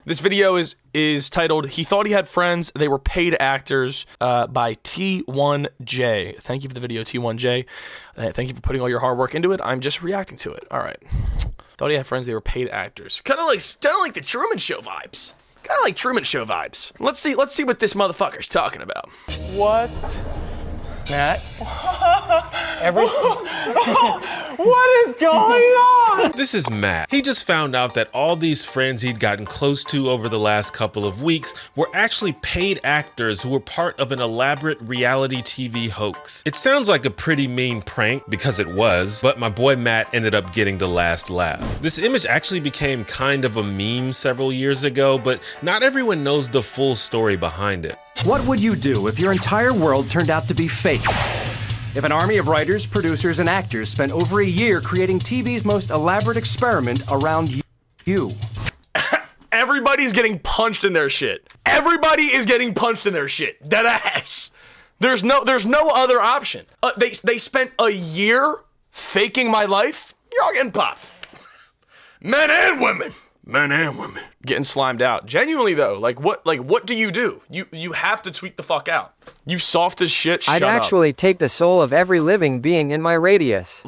This video is titled, He Thought He Had Friends, They Were Paid Actors, by T1J. Thank you for the video, T1J. Thank you for putting all your hard work into it. I'm just reacting to it. All right. Thought he had friends, they were paid actors. Kind of like the Truman Show vibes. Kind of like Truman Show vibes. Let's see what this motherfucker's talking about. What? Matt? What is going on? This is Matt. He just found out that all these friends he'd gotten close to over the last couple of weeks were actually paid actors who were part of an elaborate reality TV hoax. It sounds like a pretty mean prank, because it was, but my boy Matt ended up getting the last laugh. This image actually became kind of a meme several years ago, but not everyone knows the full story behind it. What would you do if your entire world turned out to be fake? If an army of writers, producers, and actors spent over a year creating TV's most elaborate experiment around you? Everybody's getting punched in their shit. Everybody is getting punched in their shit. Dead ass. There's no other option. They spent a year faking my life. You're all getting popped. Men and women. Men and women getting slimed out. Genuinely though, what do? You have to tweet the fuck out. You soft as shit. I'd actually take the soul of every living being in my radius.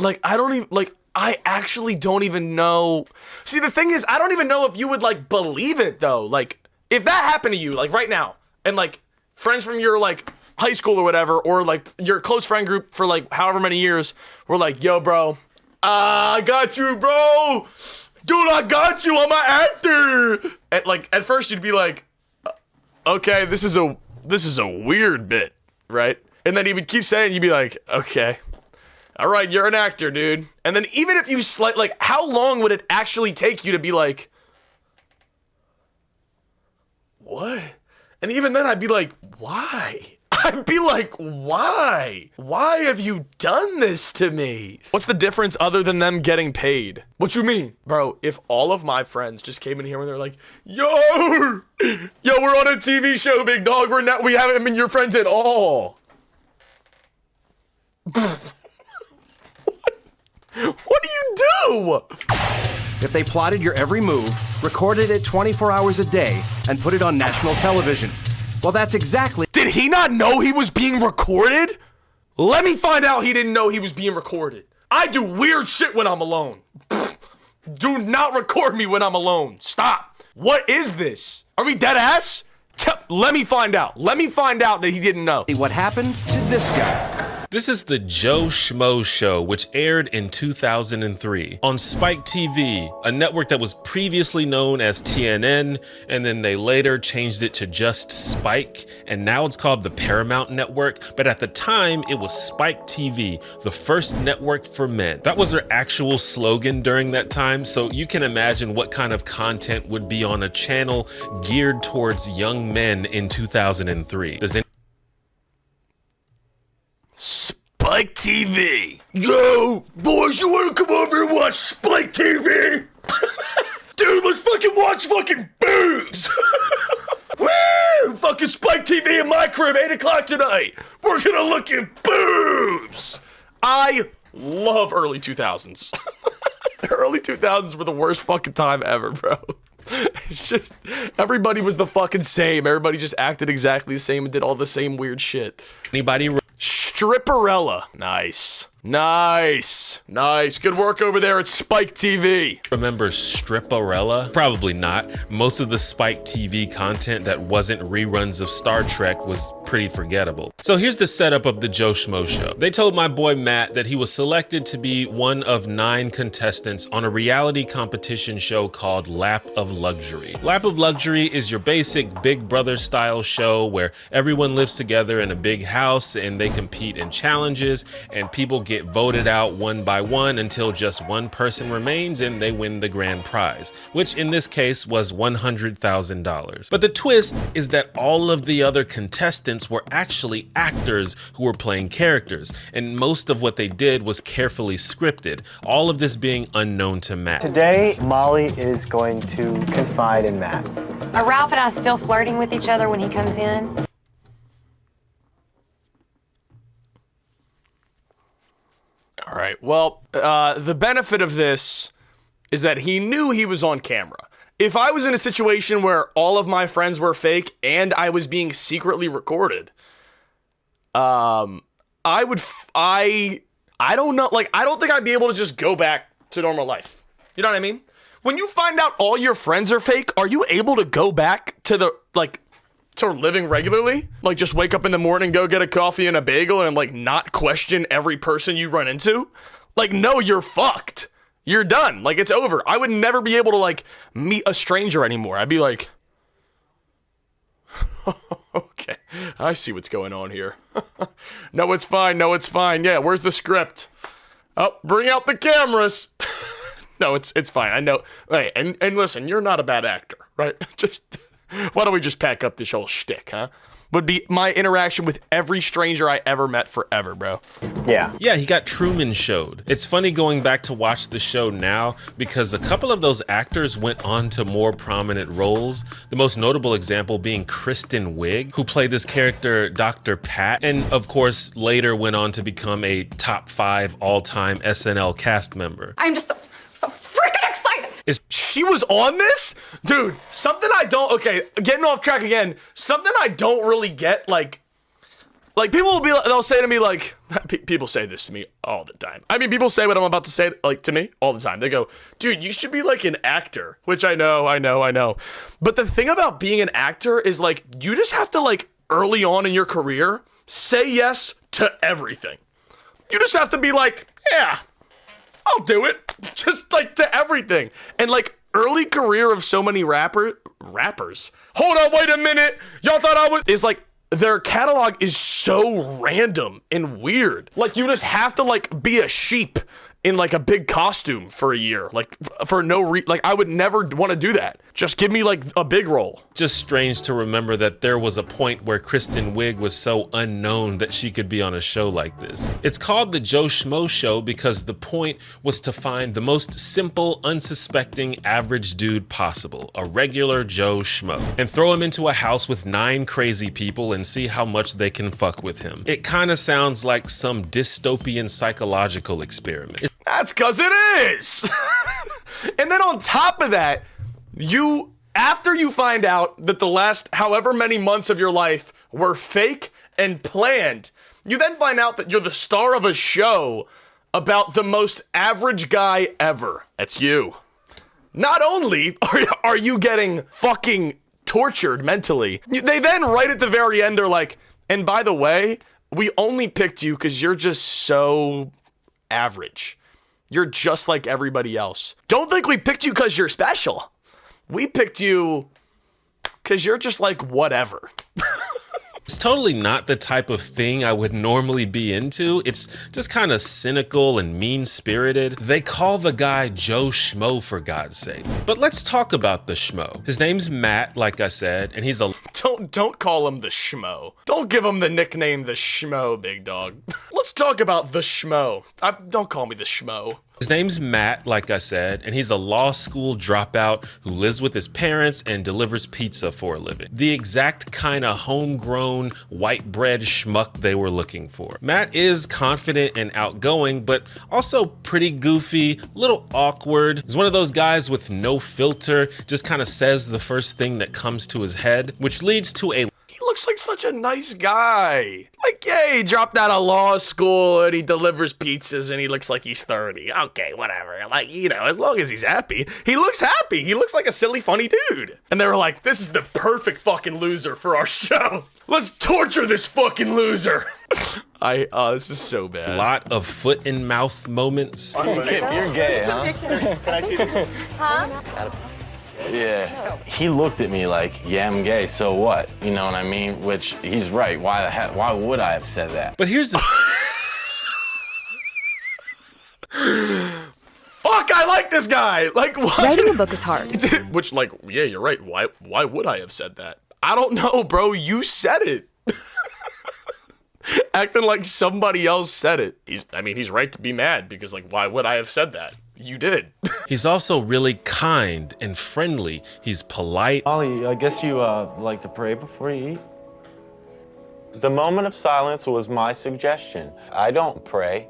I actually don't even know. See, the thing is, I don't even know if you would believe it though. If that happened to you, right now, and friends from your high school or whatever, or your close friend group for however many years were yo, bro, I got you, bro. Dude, I got you, I'm an actor. At first you'd be okay, this is a weird bit, right? And then he would keep saying, you'd be okay, all right, you're an actor, dude. And then even if you how long would it actually take you to be what? And even then I'd be why? I'd be why? Why have you done this to me? What's the difference other than them getting paid? What you mean? Bro, if all of my friends just came in here and they're yo, we're on a TV show, big dog. We haven't been your friends at all. What do you do? If they plotted your every move, recorded it 24 hours a day, and put it on national television, well, that's exactly... Did he not know he was being recorded? Let me find out he didn't know he was being recorded. I do weird shit when I'm alone. Do not record me when I'm alone. Stop. What is this? Are we dead ass? Let me find out. Let me find out that he didn't know. What happened to this guy? This is the Joe Schmo Show, which aired in 2003 on Spike TV, a network that was previously known as TNN, and then they later changed it to just Spike, and now it's called the Paramount Network, but at the time it was Spike TV, the first network for men. That was their actual slogan during that time, so you can imagine what kind of content would be on a channel geared towards young men in 2003. Spike TV. Yo, boys, you wanna come over and watch Spike TV? Dude, let's fucking watch fucking boobs. Woo! Fucking Spike TV in my crib, 8 o'clock tonight. We're gonna look at boobs. I love early 2000s. Early 2000s were the worst fucking time ever, bro. It's just, everybody was the fucking same. Everybody just acted exactly the same and did all the same weird shit. Anybody? Stripperella. Nice. Nice. Nice. Good work over there at Spike TV. Remember Stripperella? Probably not. Most of the Spike TV content that wasn't reruns of Star Trek was pretty forgettable. So here's the setup of the Joe Schmo Show. They told my boy Matt that he was selected to be one of 9 contestants on a reality competition show called Lap of Luxury. Lap of Luxury is your basic Big Brother style show where everyone lives together in a big house and they compete in challenges, and people get voted out one by one until just one person remains and they win the grand prize, which in this case was $100,000. But the twist is that all of the other contestants were actually actors who were playing characters, and most of what they did was carefully scripted, all of this being unknown to Matt. Today, Molly is going to confide in Matt. Are Ralph and I still flirting with each other when he comes in? All right, well, the benefit of this is that he knew he was on camera. if I was in a situation where all of my friends were fake and I was being secretly recorded, I don't know, like, I don't think I'd be able to just go back to normal life. You know what I mean? When you find out all your friends are fake, are you able to go back to to living regularly? Like, just wake up in the morning, go get a coffee and a bagel, and, like, not question every person you run into? Like, no, you're fucked. You're done. Like, it's over. I would never be able to, like, meet a stranger anymore. I'd be like, okay, I see what's going on here. No, it's fine. No, it's fine. Yeah, where's the script? Oh, bring out the cameras. No, it's fine. I know. Hey, and listen, you're not a bad actor, right? Just, why don't we just pack up this whole shtick, huh? Would be my interaction with every stranger I ever met forever, bro. Yeah. Yeah, he got Truman Show'd. It's funny going back to watch the show now because a couple of those actors went on to more prominent roles. The most notable example being Kristen Wiig, who played this character Dr. Pat, and of course later went on to become a top 5 all-time SNL cast member. I'm just so freaking excited. She was on this? Dude, something I don't, okay, getting off track again, something I don't really get, like people will be, they'll say to me, like, people say this to me all the time. I mean, people say what I'm about to say, like, to me all the time. They go, dude, you should be, like, an actor, which I know. But the thing about being an actor is, like, you just have to, like, early on in your career, say yes to everything. You just have to be like, yeah, I'll do it. Just, like, to everything. And, like, early career of so many rappers. Hold on, wait a minute. Y'all thought I was... Is, like, their catalog is so random and weird. Like, you just have to, like, be a sheep in, like, a big costume for a year. Like, for no reason. Like, I would never want to do that. Just give me, like, a big role. Just strange to remember that there was a point where Kristen Wiig was so unknown that she could be on a show like this. It's called the Joe Schmo Show because the point was to find the most simple, unsuspecting, average dude possible, a regular Joe Schmo, and throw him into a house with 9 crazy people and see how much they can fuck with him. It kind of sounds like some dystopian psychological experiment. That's because it is. And then on top of that, after you find out that the last however many months of your life were fake and planned, you then find out that you're the star of a show about the most average guy ever. That's you. Not only are you getting fucking tortured mentally, they then right at the very end are like, and by the way, we only picked you because you're just so average. You're just like everybody else. Don't think we picked you because you're special. We picked you because you're just like whatever. It's totally not the type of thing I would normally be into. It's just kind of cynical and mean-spirited. They call the guy Joe Schmo, for God's sake. But let's talk about the Schmo. His name's Matt, like I said, and he's a... Don't call him the Schmo. Don't give him the nickname the Schmo, big dog. Let's talk about the Schmo. Don't call me the Schmo. His name's Matt, like I said, and he's a law school dropout who lives with his parents and delivers pizza for a living. The exact kind of homegrown, white bread schmuck they were looking for. Matt is confident and outgoing, but also pretty goofy, a little awkward. He's one of those guys with no filter, just kind of says the first thing that comes to his head, which leads to a... He looks like such a nice guy. Like, yeah, he dropped out of law school and he delivers pizzas and he looks like he's 30. Okay, whatever. Like, you know, as long as he's happy. He looks happy. He looks like a silly, funny dude. And they were like, this is the perfect fucking loser for our show. Let's torture this fucking loser. This is so bad. A lot of foot and mouth moments. You're gay, huh? Can I see this? Huh? Yeah, he looked at me like, yeah, I'm gay, so what? You know what I mean? Which, he's right, why would I have said that? But here's the... Fuck, I like this guy! Like, what? Writing a book is hard. Which, like, yeah, you're right. Why would I have said that? I don't know, bro. You said it. Acting like somebody else said it. He's right to be mad because, like, why would I have said that? You did. He's also really kind and friendly. He's polite. Ollie, I guess you like to pray before you eat? The moment of silence was my suggestion. I don't pray,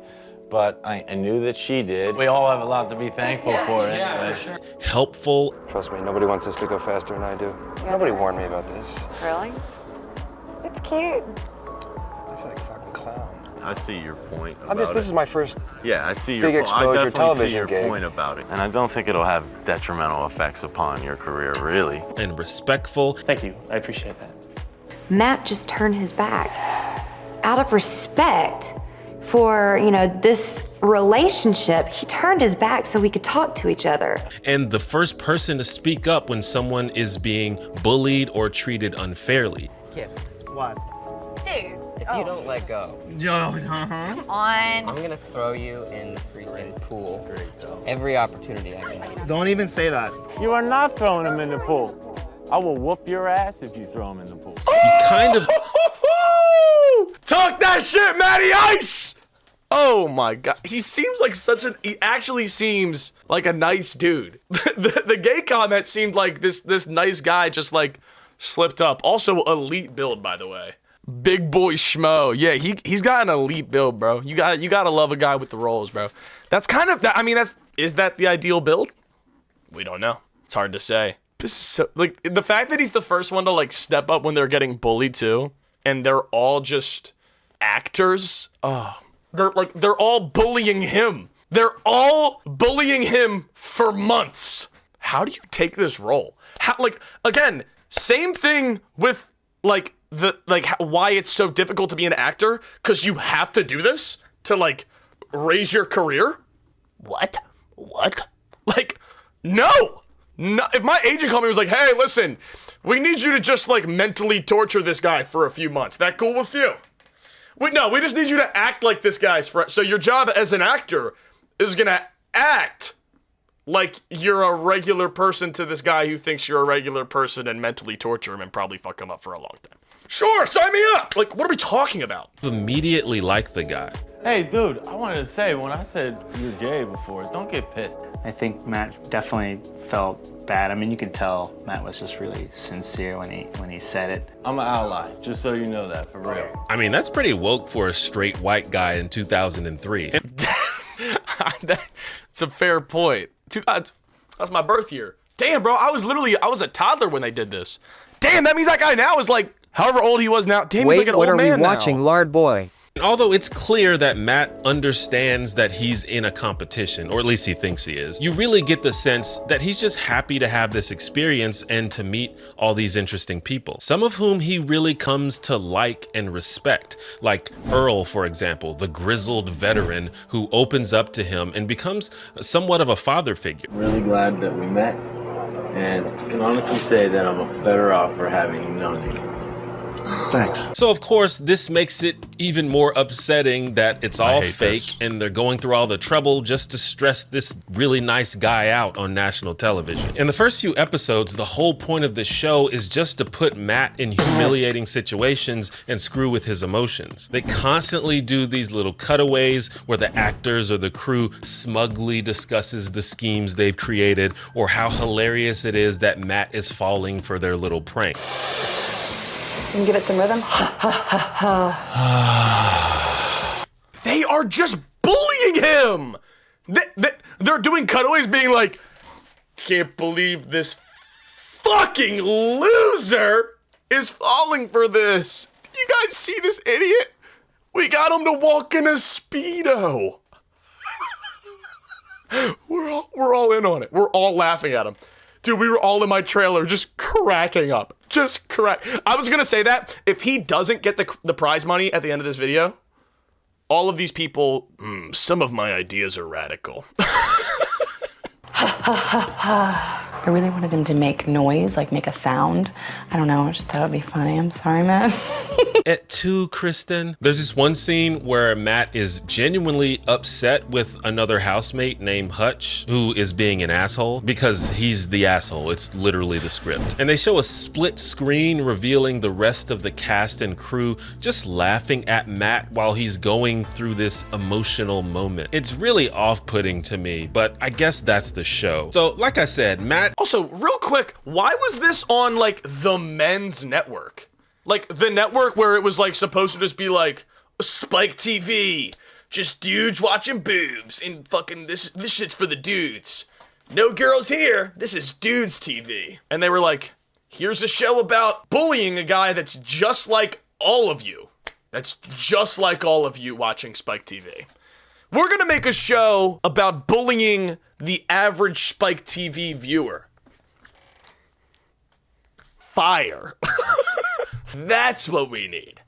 but I knew that she did. We all have a lot to be thankful for anyway. For sure. Helpful, Trust me, nobody wants this to go faster than I do. Nobody warned me about this. Really? It's cute. I feel like a fucking clown. I see your point about This is my first Yeah, I see your big point. I exposure definitely see television your gig. point about it. And I don't think it'll have detrimental effects upon your career, really. and respectful. Thank you. I appreciate that. Matt just turned his back. Out of respect for, you know, this relationship, he turned his back so we could talk to each other. And the first person to speak up when someone is being bullied or treated unfairly. What? Dude. If you don't let go, Come on. I'm gonna throw you in the freaking pool. Every opportunity I get. Don't even say that. You are not throwing him in the pool. I will whoop your ass if you throw him in the pool. You kind of Talk that shit, Matty Ice! Oh my god. He seems like he actually seems like a nice dude. The gay comment seemed like this nice guy just like slipped up. Also elite build, by the way. Big boy Schmo. Yeah, he's got an elite build, bro. You gotta love a guy with the rolls, bro. That's kind of, I mean, is that the ideal build? We don't know. It's hard to say. This is so, like, the fact that he's the first one to like step up when they're getting bullied too, and they're all just actors. Oh, they're all bullying him. They're all bullying him for months. How do you take this role? How, like, again, same thing with like why it's so difficult to be an actor, because you have to do this to like raise your career. What? Like, no. If my agent called me and was like, hey, listen, we need you to just like mentally torture this guy for a few months. That cool with you? We just need you to act like this guy's friend. So your job as an actor is gonna act like you're a regular person to this guy who thinks you're a regular person, and mentally torture him and probably fuck him up for a long time. Sure, sign me up. Like, what are we talking about? immediately like the guy. Hey, dude, I wanted to say, when I said you're gay before, don't get pissed. I think Matt definitely felt bad. I mean, you could tell Matt was just really sincere when he said it. I'm an ally, just so you know that, for real. I mean, that's pretty woke for a straight white guy in 2003. It's a fair point. That's my birth year. Damn, bro, I was a toddler when they did this. Damn, that means that guy now is like, however old he was now. Damn, he's like an old man now. What are we watching, Lard Boy? Although it's clear that Matt understands that he's in a competition, or at least he thinks he is, you really get the sense that he's just happy to have this experience and to meet all these interesting people, some of whom he really comes to like and respect, like Earl, for example, the grizzled veteran who opens up to him and becomes somewhat of a father figure. I'm really glad that we met, and I can honestly say that I'm better off for having known you. Thanks. So of course, this makes it even more upsetting that it's all fake this. and they're going through all the trouble just to stress this really nice guy out on national television. In the first few episodes, the whole point of the show is just to put Matt in humiliating situations and screw with his emotions. They constantly do these little cutaways where the actors or the crew smugly discusses the schemes they've created or how hilarious it is that Matt is falling for their little prank. Can you give it some rhythm? They are just bullying him. They're doing cutaways being like, can't believe this fucking loser is falling for this. You guys see this idiot? We got him to walk in a Speedo. We're all in on it. We're all laughing at him. Dude, we were all in my trailer just cracking up. Just crack. I was gonna say that if he doesn't get the prize money at the end of this video, all of these people, some of my ideas are radical. I really wanted him to make noise, like make a sound. I don't know, I just thought it would be funny. I'm sorry, Matt. At 2, Kristen, there's this one scene where Matt is genuinely upset with another housemate named Hutch, who is being an asshole, because he's the asshole. It's literally the script. And they show a split screen revealing the rest of the cast and crew just laughing at Matt while he's going through this emotional moment. It's really off-putting to me, but I guess that's the show. So, like I said, Matt... Also, real quick, why was this on, like, the men's network? Like, the network where it was, like, supposed to just be, like, Spike TV, Just dudes watching boobs and fucking this shit's for the dudes. No girls here. This is dudes TV. And they were like, here's a show about bullying a guy that's just like all of you. That's just like all of you watching Spike TV. We're gonna make a show about bullying the average Spike TV viewer. Fire. That's what we need.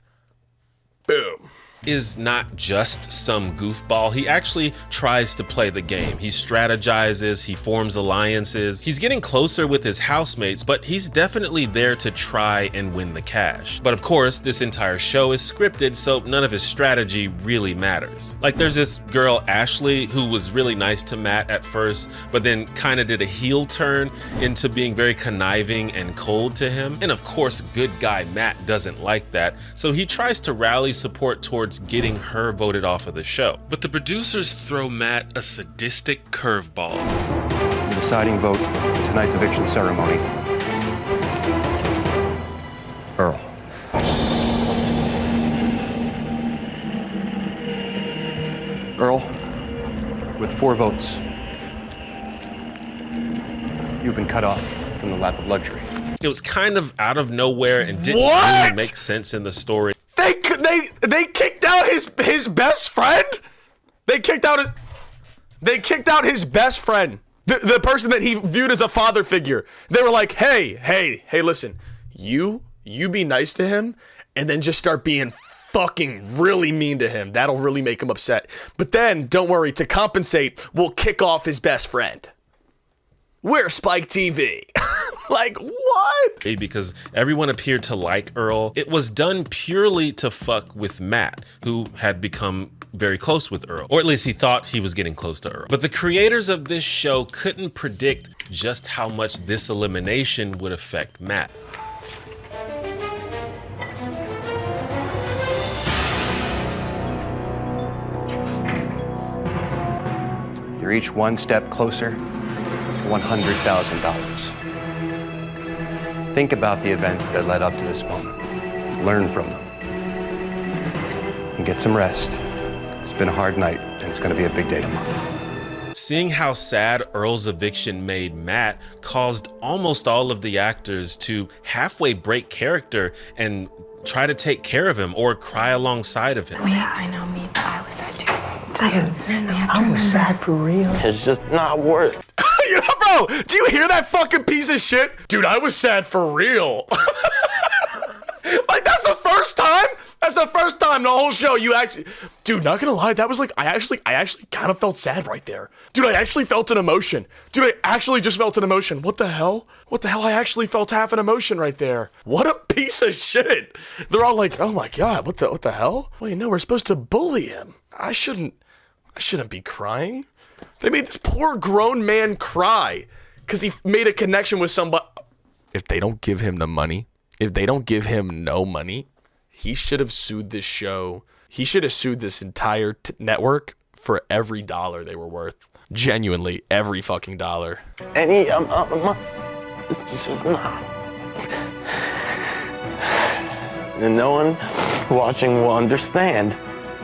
Boom. Is not just some goofball. He actually tries to play the game. He strategizes, he forms alliances. He's getting closer with his housemates, but he's definitely there to try and win the cash. But of course, this entire show is scripted, so none of his strategy really matters. Like there's this girl, Ashley, who was really nice to Matt at first, but then kind of did a heel turn into being very conniving and cold to him. And of course, good guy Matt doesn't like that, so he tries to rally support towards getting her voted off of the show. But the producers throw Matt a sadistic curveball. The deciding vote in tonight's eviction ceremony. Earl. Earl, with 4 votes, you've been cut off from the lap of luxury. It was kind of out of nowhere and didn't What? really make sense in the story. They kicked out his best friend? They kicked out his best friend. The person that he viewed as a father figure. They were like, hey, listen, you be nice to him and then just start being fucking really mean to him. That'll really make him upset. But then, don't worry, to compensate, we'll kick off his best friend. We're Spike TV. Like, what? Because everyone appeared to like Earl. It was done purely to fuck with Matt, who had become very close with Earl. Or at least he thought he was getting close to Earl. But the creators of this show couldn't predict just how much this elimination would affect Matt. You're each one step closer to $100,000. Think about the events that led up to this moment. Learn from them. And get some rest. It's been a hard night, and it's going to be a big day tomorrow. Seeing how sad Earl's eviction made Matt caused almost all of the actors to halfway break character and try to take care of him or cry alongside of him. Yeah, I know, me. I was sad too. I was sad for real. It's just not worth it. Bro, do you hear that fucking piece of shit? Dude, I was sad for real. Like, that's the first time? That's the first time the whole show you actually... Dude, not gonna lie, that was like, I actually kind of felt sad right there. Dude, I actually felt an emotion. Dude, I actually just felt an emotion. What the hell? What the hell? I actually felt half an emotion right there. What a piece of shit. They're all like, oh my God, what the hell? Wait, no, we're supposed to bully him. I shouldn't be crying. They made this poor grown man cry because he made a connection with somebody. If they don't give him the money, if they don't give him no money, he should have sued this show. He should have sued this entire network for every dollar they were worth. Genuinely, every fucking dollar. And it's just not. And no one watching will understand.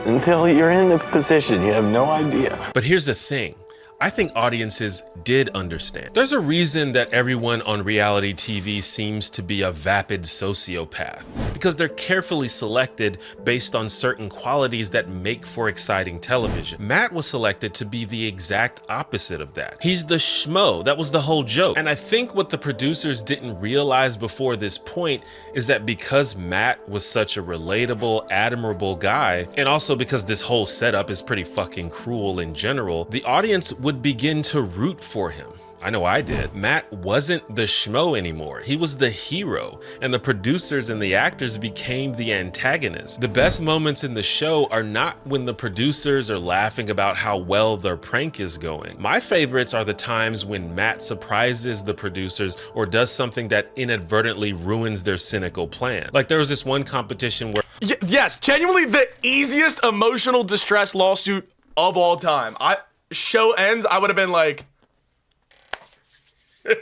Until you're in the position, you have no idea. But here's the thing. I think audiences did understand. There's a reason that everyone on reality TV seems to be a vapid sociopath, because they're carefully selected based on certain qualities that make for exciting television. Matt was selected to be the exact opposite of that. He's the schmo. That was the whole joke. And I think what the producers didn't realize before this point is that because Matt was such a relatable, admirable guy, and also because this whole setup is pretty fucking cruel in general, the audience would begin to root for him. I know I did. Matt wasn't the schmo anymore. He was the hero, and the producers and the actors became the antagonists. The best moments in the show are not when the producers are laughing about how well their prank is going. My favorites are the times when Matt surprises the producers or does something that inadvertently ruins their cynical plan. Like there was this one competition where... Yes, genuinely the easiest emotional distress lawsuit of all time. Show ends, I would have been like... Yeah,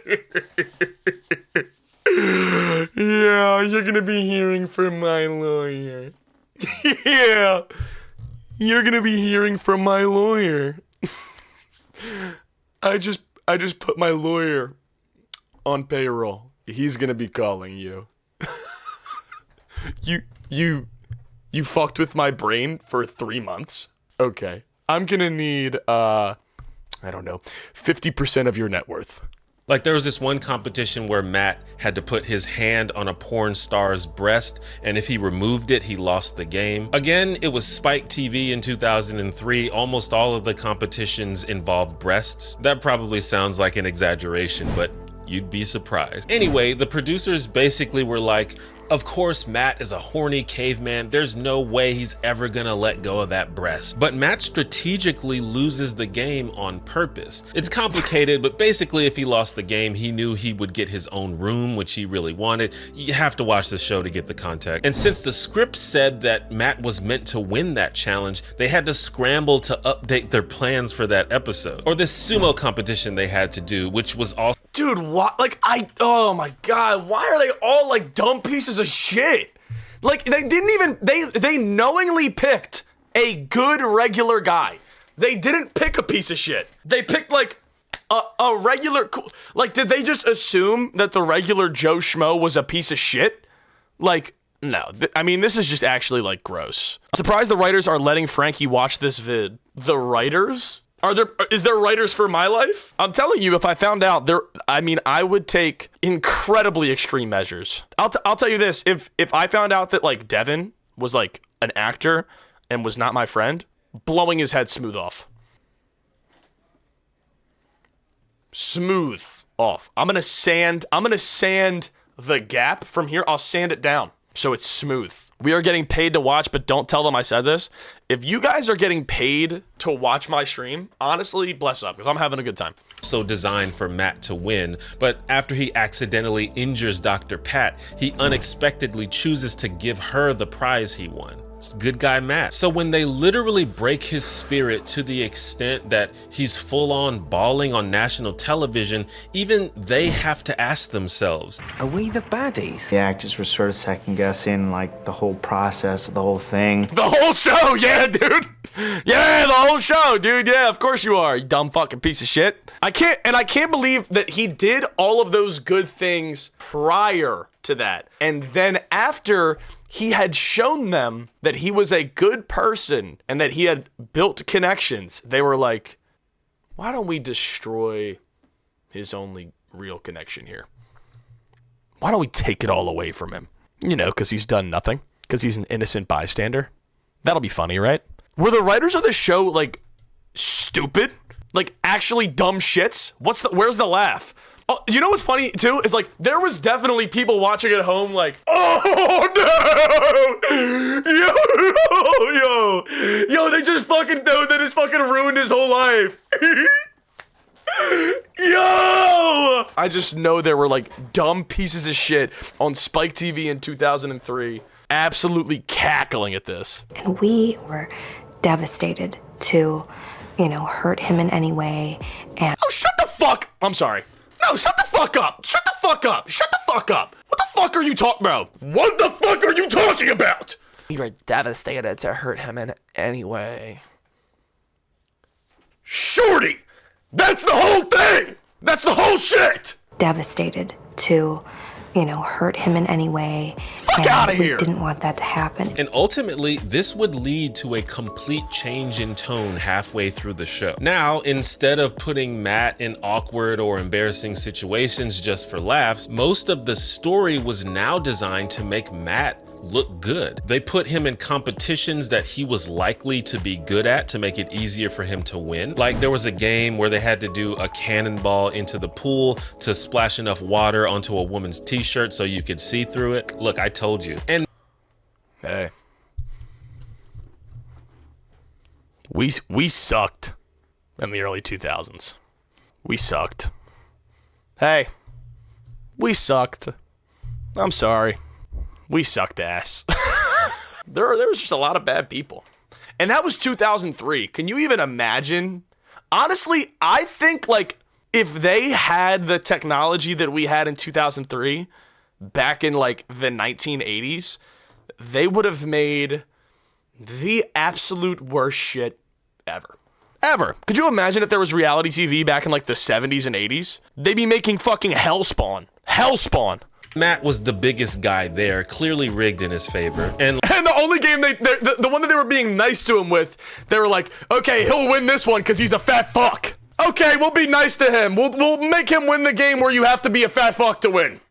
you're gonna be hearing from my lawyer. Yeah. You're gonna be hearing from my lawyer. I just put my lawyer on payroll. He's gonna be calling you. You fucked with my brain for 3 months? Okay. I'm gonna need, I don't know, 50% of your net worth. Like there was this one competition where Matt had to put his hand on a porn star's breast, and if he removed it, he lost the game. Again, it was Spike TV in 2003. Almost all of the competitions involved breasts. That probably sounds like an exaggeration, but you'd be surprised. Anyway, the producers basically were like, of course, Matt is a horny caveman. There's no way he's ever gonna let go of that breast. But Matt strategically loses the game on purpose. It's complicated, but basically if he lost the game, he knew he would get his own room, which he really wanted. You have to watch the show to get the context. And since the script said that Matt was meant to win that challenge, they had to scramble to update their plans for that episode. Or this sumo competition they had to do, which was all— Dude, what? Like, oh my God, why are they all like dumb pieces of shit? Like, they didn't even, they knowingly picked a good regular guy. They didn't pick a piece of shit. They picked like a regular, like, did they just assume that the regular Joe Schmo was a piece of shit? Like, no, I mean, this is just actually like gross. I'm surprised the writers are letting Frankie watch this vid. The writers? Is there writers for my life? I'm telling you, if I found out I would take incredibly extreme measures. I'll tell you this, if I found out that like Devin was like an actor and was not my friend, blowing his head smooth off. Smooth off. I'm gonna sand the gap from here. I'll sand it down so it's smooth. We are getting paid to watch, but don't tell them I said this. If you guys are getting paid to watch my stream, honestly, bless up, because I'm having a good time. So designed for Matt to win, but after he accidentally injures Dr. Pat, he unexpectedly chooses to give her the prize he won. It's good guy Matt. So when they literally break his spirit to the extent that he's full on bawling on national television, even they have to ask themselves, are we the baddies? The actors were sort of second guessing like the whole process of the whole thing. The whole show, yeah, dude. Yeah, the whole show, dude. Yeah, of course you are, you dumb fucking piece of shit. I can't believe that he did all of those good things prior to that. And then after he had shown them that he was a good person and that he had built connections, they were like, why don't we destroy his only real connection here? Why don't we take it all away from him? You know, because he's done nothing. Because he's an innocent bystander. That'll be funny, right? Were the writers of the show, like, stupid? Like, actually dumb shits? Where's the laugh? Oh, you know what's funny, too? Is, like, there was definitely people watching at home like, oh, no! Yo, they just fucking know that it's fucking ruined his whole life. Yo! I just know there were, like, dumb pieces of shit on Spike TV in 2003 absolutely cackling at this. And we were devastated to, hurt him in any way. And oh, shut the fuck! I'm sorry. No, shut the fuck up! Shut the fuck up! Shut the fuck up! What the fuck are you talking about? What the fuck are you talking about? We were devastated to hurt him in any way. Shorty! That's the whole thing! That's the whole shit! Devastated to, hurt him in any way. Fuck out of here! We didn't want that to happen. And ultimately, this would lead to a complete change in tone halfway through the show. Now, instead of putting Matt in awkward or embarrassing situations just for laughs, most of the story was now designed to make Matt look good. They put him in competitions that he was likely to be good at to make it easier for him to win. Like there was a game where they had to do a cannonball into the pool to splash enough water onto a woman's t-shirt so you could see through it. Look, I told you. And hey, we sucked in the early 2000s. We sucked. Hey, we sucked. I'm sorry. We sucked ass. There was just a lot of bad people. And that was 2003. Can you even imagine? Honestly, I think like if they had the technology that we had in 2003 back in like the 1980s, they would have made The absolute worst shit ever. Ever. Could you imagine if there was reality TV back in like the 70s and 80s? They'd be making fucking Hellspawn. Hellspawn. Matt was the biggest guy there, clearly rigged in his favor. And the only game the one that they were being nice to him with, they were like, okay, he'll win this one because he's a fat fuck. Okay, we'll be nice to him. We'll make him win the game where you have to be a fat fuck to win.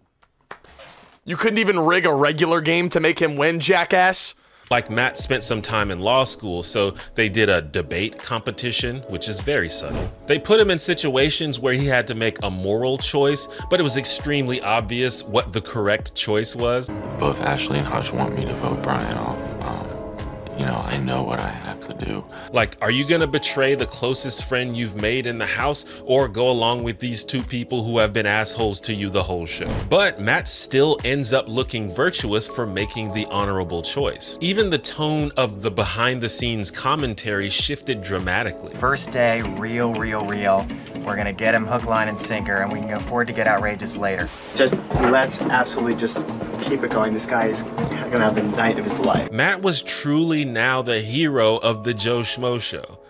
You couldn't even rig a regular game to make him win, jackass. like Matt spent some time in law school, so they did a debate competition, which is very subtle. They put him in situations where he had to make a moral choice, but it was extremely obvious what the correct choice was. Both Ashley and Hutch want me to vote Brian off. You know, I know what I have to do. Like, are you gonna betray the closest friend you've made in the house or go along with these two people who have been assholes to you the whole show? But Matt still ends up looking virtuous for making the honorable choice. Even the tone of the behind the scenes commentary shifted dramatically. First day, real. We're gonna get him hook, line, and sinker, and we can afford to get outrageous later. Just let's absolutely just keep it going. This guy is gonna have the night of his life. Matt was truly now the hero of the Joe Schmo Show.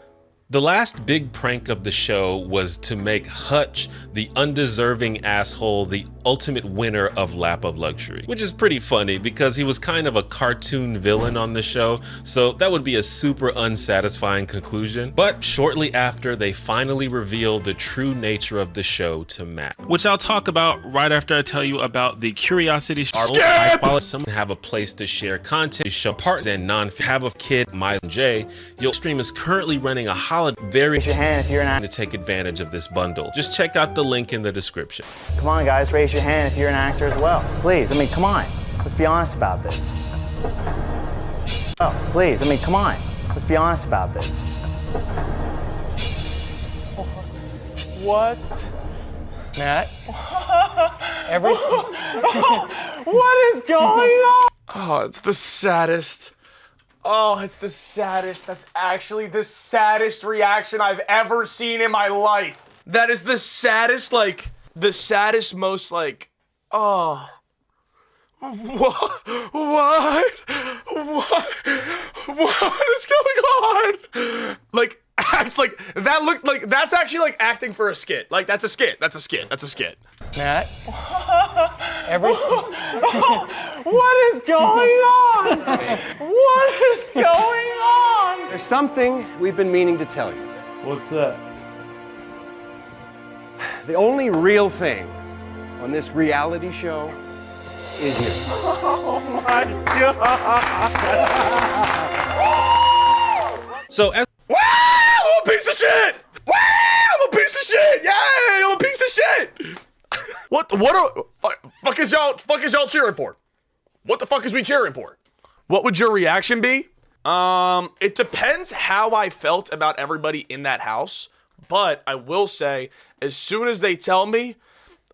The last big prank of the show was to make Hutch the undeserving asshole, the ultimate winner of Lap of Luxury, which is pretty funny because he was kind of a cartoon villain on the show, so that would be a super unsatisfying conclusion. But shortly after, they finally revealed the true nature of the show to Matt, which I'll talk about right after I tell you about the Curiosity Someone have a place to share content, show parts and non-have a kid, my J. Your stream is currently running a raise your hand if you're an actor to take advantage of this bundle. Just check out the link in the description. Come on, guys, raise your hand if you're an actor as well. Please, I mean, come on. Let's be honest about this. Oh, please, I mean, come on. Let's be honest about this. What? Matt? What is going on? Oh, it's the saddest. Oh, it's the saddest. That's actually the saddest reaction I've ever seen in my life. That is the saddest, like, the saddest, most, like, oh. What is going on? Like, acts like, that looked like, that's actually like acting for a skit. Like, that's a skit. That's a skit. That's a skit. Matt? What is going on? What is going on? There's something we've been meaning to tell you. What's that? The only real thing on this reality show is you. Oh my God. So as Wow, I'm a piece of shit! Wow, I'm a piece of shit! Yay, I'm a piece of shit! Fuck is y'all cheering for? What the fuck is we cheering for? What would your reaction be? It depends how I felt about everybody in that house, but I will say, as soon as they tell me,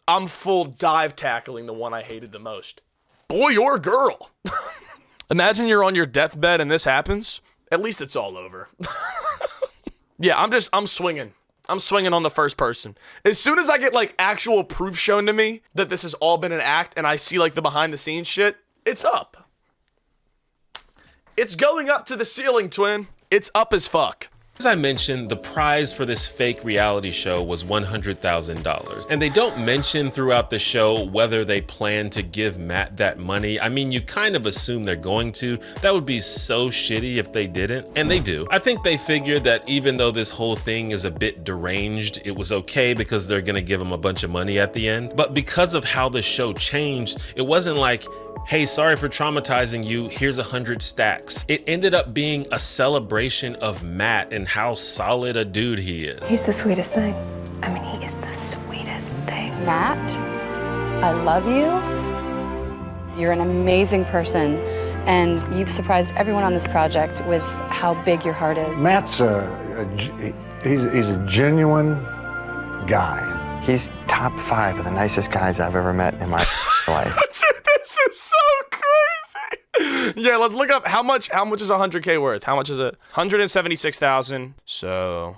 I'm full dive tackling the one I hated the most. Boy or girl. Imagine you're on your deathbed and this happens. At least it's all over. Yeah, I'm swinging. I'm swinging on the first person. As soon as I get like actual proof shown to me that this has all been an act and I see like the behind the scenes shit, it's up. It's going up to the ceiling, twin. It's up as fuck. As I mentioned, the prize for this fake reality show was $100,000. And they don't mention throughout the show whether they plan to give Matt that money. I mean, you kind of assume they're going to. That would be so shitty if they didn't. And they do. I think they figured that even though this whole thing is a bit deranged, it was okay because they're gonna give him a bunch of money at the end. But because of how the show changed, it wasn't like, hey, sorry for traumatizing you, here's 100 stacks. It ended up being a celebration of Matt and how solid a dude he is. He's the sweetest thing. I mean, he is the sweetest thing. Matt, I love you. You're an amazing person, and you've surprised everyone on this project with how big your heart is. Matt's he's a genuine guy. He's top 5 of the nicest guys I've ever met in my life. Dude, this is so crazy. Yeah, let's look up how much is 100K worth? How much is it? 176,000. So,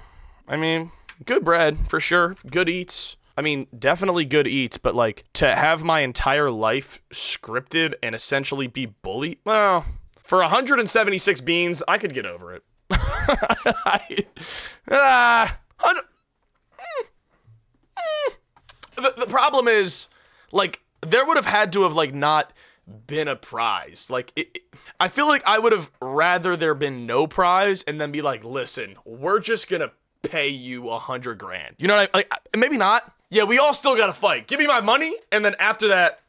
I mean, good bread for sure. Good eats. I mean, definitely good eats, but like to have my entire life scripted and essentially be bullied, well, For 176 beans, I could get over it. The problem is, like, there would have had to have, like, not been a prize. Like, I feel like I would have rather there been no prize and then be like, listen, we're just gonna pay you $100,000. You know what I mean? Like, maybe not. Yeah, we all still gotta fight. Give me my money, and then after that,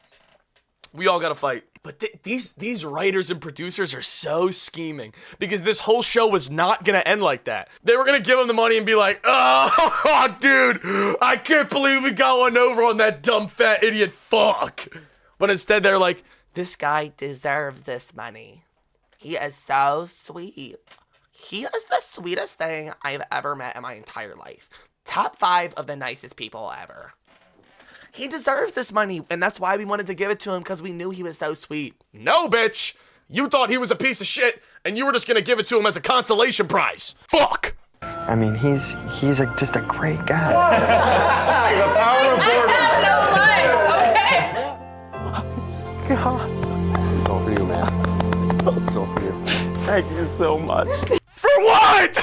we all gotta fight. But these writers and producers are so scheming because this whole show was not gonna end like that. They were gonna give him the money and be like, oh, dude, I can't believe we got one over on that dumb fat idiot fuck. But instead they're like, this guy deserves this money. He is so sweet. He is the sweetest thing I've ever met in my entire life. Top 5 of the nicest people ever. He deserves this money, and that's why we wanted to give it to him, because we knew he was so sweet. No, bitch! You thought he was a piece of shit, and you were just gonna give it to him as a consolation prize. Fuck! I mean, he's just a great guy. The power of boredom. God. It's all for you, man. It's all for you. Thank you so much. For what?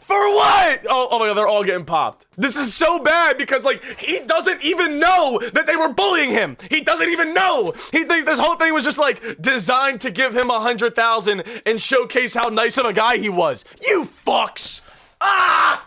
For what? Oh my god, they're all getting popped. This is so bad because, like, he doesn't even know that they were bullying him. He doesn't even know. He thinks this whole thing was just, like, designed to give him $100,000 and showcase how nice of a guy he was. You fucks. Ah!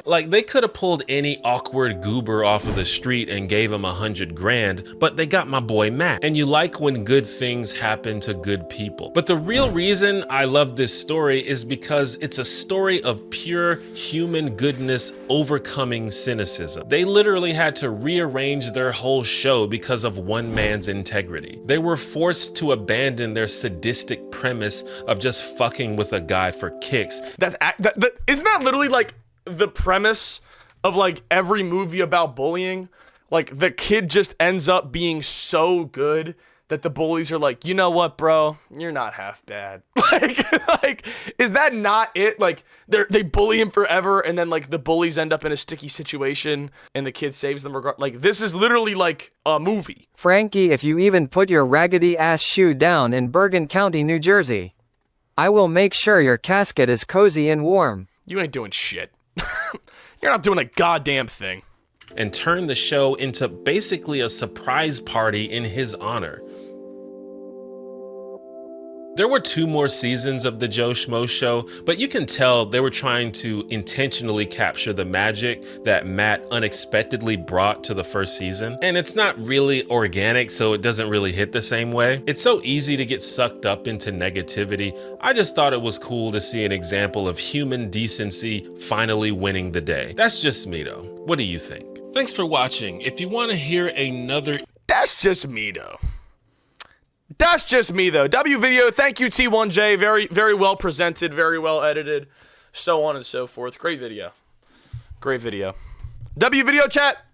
Like, they could have pulled any awkward goober off of the street and gave him $100,000, but they got my boy Matt. And you like when good things happen to good people. But the real reason I love this story is because it's a story of pure human goodness overcoming cynicism. They literally had to rearrange their whole show because of one man's integrity. They were forced to abandon their sadistic premise of just fucking with a guy for kicks. Isn't that literally like the premise of like every movie about bullying? Like, the kid just ends up being so good that the bullies are like, you know what, bro, you're not half bad. like is that not it? Like, they bully him forever, and then like the bullies end up in a sticky situation and the kid saves them. Like, this is literally like a movie. Frankie, if you even put your raggedy ass shoe down in Bergen County, New Jersey, I will make sure your casket is cozy and warm. You ain't doing shit. You're not doing a goddamn thing. And turn the show into basically a surprise party in his honor. There were 2 more seasons of the Joe Schmo Show, but you can tell they were trying to intentionally capture the magic that Matt unexpectedly brought to the first season. And it's not really organic, so it doesn't really hit the same way. It's so easy to get sucked up into negativity. I just thought it was cool to see an example of human decency finally winning the day. That's just me though. What do you think? Thanks for watching. If you want to hear another... That's just me though. That's just me though. W video, thank you T1J. Very, very well presented, very well edited, so on and so forth. Great video. Great video. W video chat.